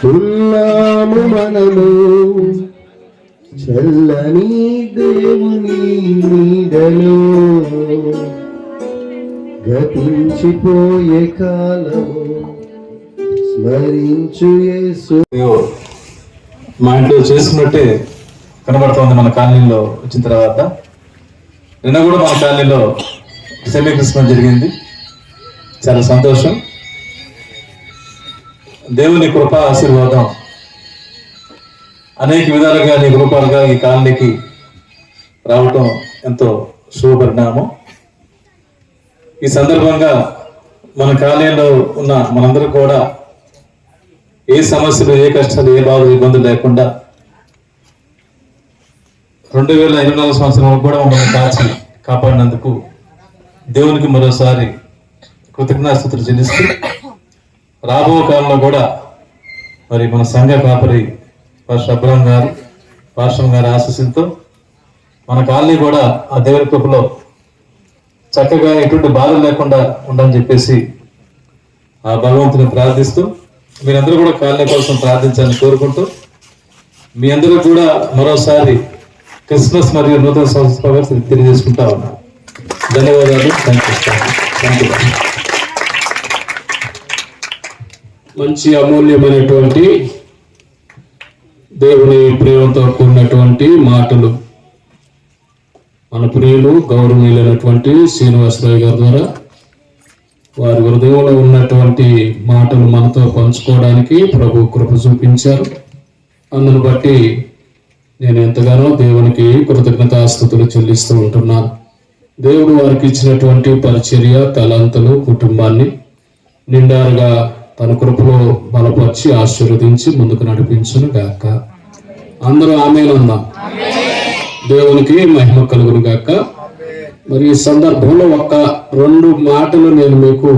ఉన్నాము మనము చల్లని దేవుని నీడలో, గతించిపోయే కాలము స్మరించు యేసు. మా ఇంట్లో చేసుకున్నట్టే కనబడుతోంది మన కాలనీలో వచ్చిన తర్వాత. నిన్న కూడా మన కాలనీలో సెమీ క్రిస్మస్ జరిగింది. చాలా సంతోషం. దేవుని కృప ఆశీర్వాదం అనేక విధాలుగా అనేక రూపాలుగా ఈ కాలనీకి రావటం ఎంతో శుభపరిణామం. ఈ సందర్భంగా మన కాలనీలో ఉన్న మనందరూ కూడా ఏ సమస్యలు, ఏ కష్టాలు, ఏ బాధలు, ఇబ్బందులు లేకుండా 2024 సంవత్సరంలో కూడా మమ్మల్ని కాచి కాపాడినందుకు దేవునికి మరోసారి కృతజ్ఞతాస్తుతులు చెల్లిస్తూ, రాబో కాలంలో కూడా మరి మన సంఘ కాపరి పాస్టర్ అబ్రహం గారు, పాస్టర్ గారి ఆశీస్సులతో మన కాలనీ కూడా ఆ దేవుని కృపలో చక్కగా ఎటువంటి బాధలు లేకుండా ఉండని చెప్పేసి ఆ భగవంతుని ప్రార్థిస్తూ, మీరందరూ కూడా కాలనీ కోసం ప్రార్థించాలని కోరుకుంటూ, మీ అందరూ కూడా మరోసారి క్రిస్మస్ మరియు నూతన సంవత్సరం తెలియజేసుకుంటా ఉన్నాను. ధన్యవాదాలు. Thank you. మంచి అమూల్యమైనటువంటి దేవుని ప్రేమతో కూడినటువంటి మాటలు మన ప్రియులు గౌరవనీయులైనటువంటి శ్రీనివాసరావు గారి ద్వారా వారి హృదయంలో ఉన్నటువంటి మాటలు మనతో పంచుకోవడానికి ప్రభు కృప చూపించారు. అందును బట్టి నేను ఎంతగానో దేవునికి కృతజ్ఞతాస్తుతులు చెల్లిస్తూ ఉంటున్నాను. దేవుడు వారికి ఇచ్చినటువంటి పరిచర్య, తలాంతులు, కుటుంబాన్ని నిండారుగా తన కృపలో బలపరిచి ఆశీర్వదించి ముందుకు నడిపించును గాక. అందరూ ఆమేనందాం. దేవునికి మహిమ కలుగును గాక. మరి ఈ సందర్భంలో 1-2 మాటలు నేను మీకు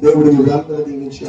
దేవుడు మీ ప్రార్థన దీవించి